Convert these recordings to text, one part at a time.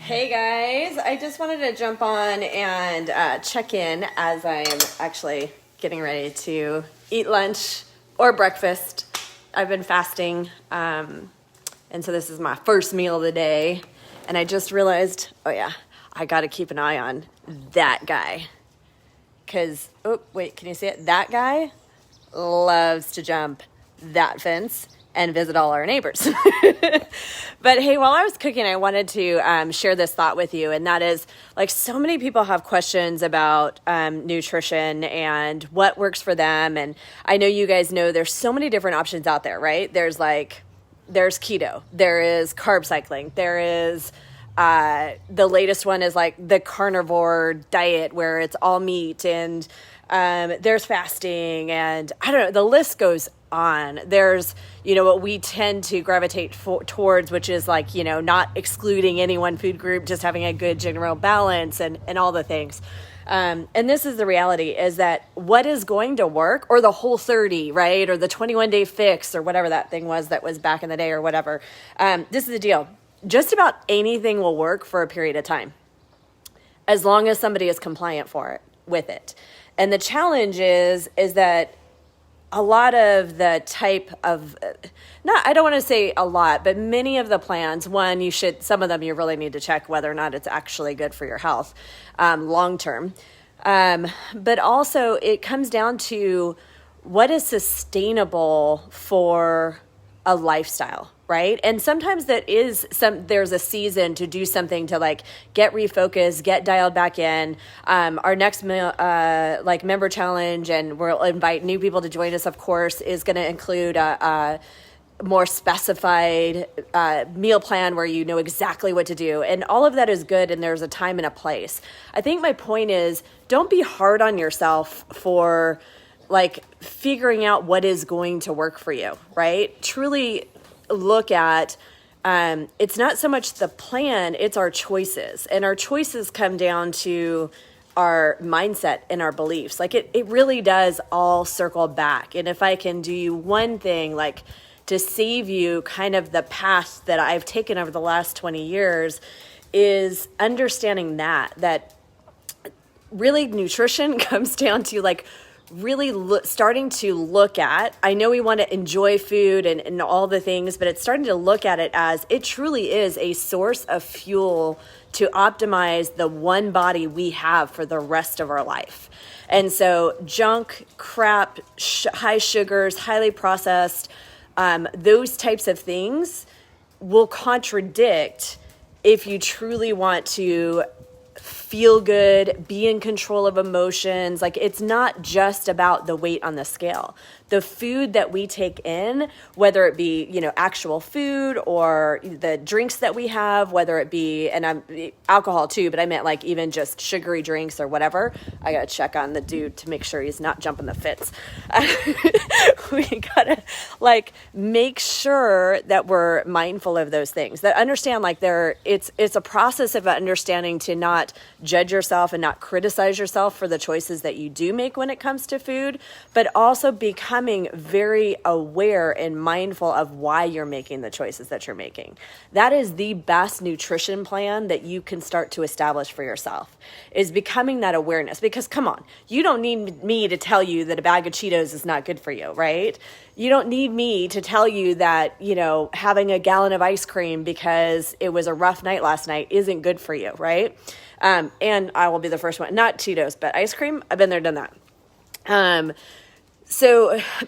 Hey guys, I just wanted to jump on and check in as I am actually getting ready to eat lunch or breakfast. I've been fasting, and so this is my first meal of the day. And I just realized, oh yeah, I got to keep an eye on that guy. Because, oh, wait, can you see it? That guy loves to jump that fence and visit all our neighbors. But hey, while I was cooking, I wanted to share this thought with you. And that is, like, so many people have questions about nutrition and what works for them. And I know you guys know there's so many different options out there, right? There's keto, there is carb cycling, there is the latest one is like the carnivore diet where it's all meat, and there's fasting, and I don't know, the list goes on. There's, what we tend to gravitate towards, which is like, not excluding any one food group, just having a good general balance and all the things. And this is the reality, is that what is going to work, or the Whole30, right? Or the 21-day fix, or whatever that thing was that was back in the day, or whatever. This is the deal. Just about anything will work for a period of time, as long as somebody is compliant with it. And the challenge is that a lot of the type of, I don't want to say a lot, but many of the plans, some of them you really need to check whether or not it's actually good for your health long term. But also it comes down to what is sustainable for a lifestyle, right? And sometimes there's a season to do something to like get refocused, get dialed back in. Our next member challenge, and we'll invite new people to join us, of course, is going to include a more specified meal plan where you know exactly what to do. And all of that is good, and there's a time and a place. I think my point is, don't be hard on yourself for like figuring out what is going to work for you, right? Truly look at, it's not so much the plan, it's our choices. And our choices come down to our mindset and our beliefs. Like it really does all circle back. And if I can do you one thing, like to save you kind of the path that I've taken over the last 20 years, is understanding that really nutrition comes down to like really starting to look at, I know we want to enjoy food and all the things, but it's starting to look at it as it truly is a source of fuel to optimize the one body we have for the rest of our life. And so junk, crap, high sugars, highly processed, those types of things will contradict if you truly want to feel good, be in control of emotions. Like it's not just about the weight on the scale. The food that we take in, whether it be, actual food, or the drinks that we have, whether it be, and I'm alcohol too, but I meant like even just sugary drinks or whatever. I got to check on the dude to make sure he's not jumping the fence. We got to like make sure that we're mindful of those things, that understand like it's a process of understanding to not judge yourself and not criticize yourself for the choices that you do make when it comes to food, but also becoming very aware and mindful of why you're making the choices that you're making. That is the best nutrition plan that you can start to establish for yourself, is becoming that awareness. Because come on, you don't need me to tell you that a bag of Cheetos is not good for you, right? You don't need me to tell you that, having a gallon of ice cream because it was a rough night last night isn't good for you, right? And I will be the first one, not Cheetos, but ice cream. I've been there, done that.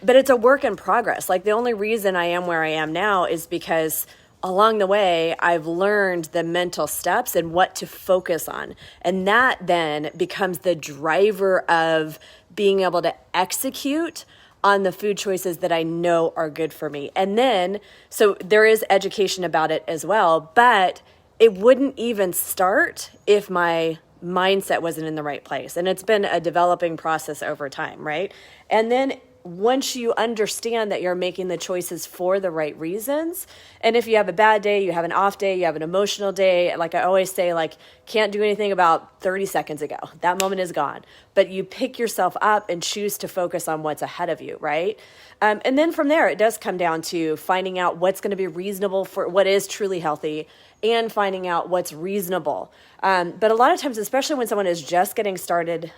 But it's a work in progress. Like the only reason I am where I am now is because along the way, I've learned the mental steps and what to focus on. And that then becomes the driver of being able to execute on the food choices that I know are good for me. And then, so there is education about it as well, but it wouldn't even start if my mindset wasn't in the right place. And it's been a developing process over time, right? And then once you understand that you're making the choices for the right reasons, and if you have a bad day, you have an off day, you have an emotional day, like I always say, like, can't do anything about 30 seconds ago. That moment is gone. But you pick yourself up and choose to focus on what's ahead of you, right? And then from there, it does come down to finding out what's going to be reasonable for what is truly healthy and finding out what's reasonable. But a lot of times, especially when someone is just getting started,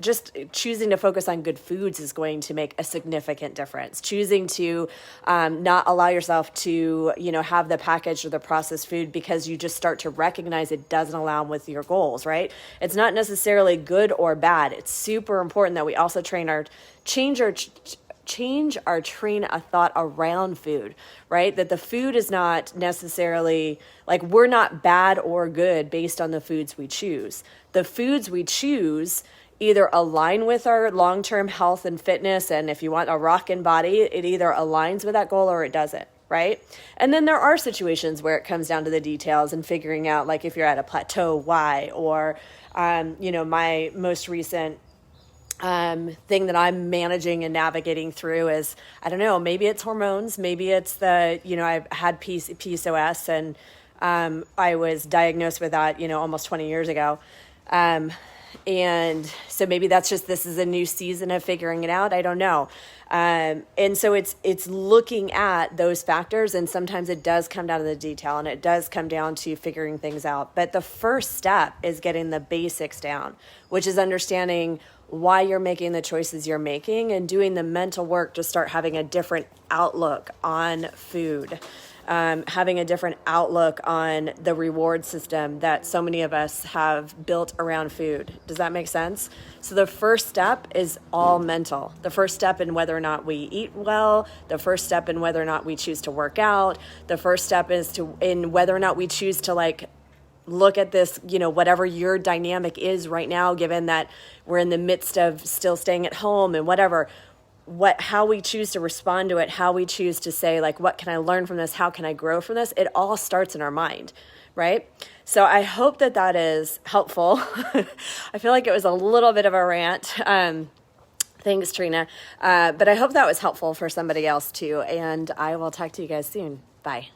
just choosing to focus on good foods is going to make a significant difference. Choosing to not allow yourself to, have the packaged or the processed food because you just start to recognize it doesn't align with your goals, right? It's not necessarily good or bad. It's super important that we also change our train of thought around food, right? That the food is not necessarily like we're not bad or good based on the foods we choose. The foods we choose either align with our long-term health and fitness, and if you want a rockin' body, it either aligns with that goal or it doesn't, right? And then there are situations where it comes down to the details and figuring out, like, if you're at a plateau, why, or my most recent thing that I'm managing and navigating through is, I don't know, maybe it's hormones, maybe it's I've had PCOS, and I was diagnosed with that, almost 20 years ago. And so maybe that's just, this is a new season of figuring it out. I don't know. And so it's looking at those factors, and sometimes it does come down to the detail, and it does come down to figuring things out. But the first step is getting the basics down, which is understanding why you're making the choices you're making and doing the mental work to start having a different outlook on food. Having a different outlook on the reward system that so many of us have built around food. Does that make sense? So the first step is all mental. The first step in whether or not we eat well, the first step in whether or not we choose to work out, the first step is in whether or not we choose to look at this, whatever your dynamic is right now, given that we're in the midst of still staying at home and whatever. How we choose to respond to it, how we choose to say, what can I learn from this? How can I grow from this? It all starts in our mind, right? So I hope that is helpful. I feel like it was a little bit of a rant. Thanks, Trina. But I hope that was helpful for somebody else too. And I will talk to you guys soon. Bye.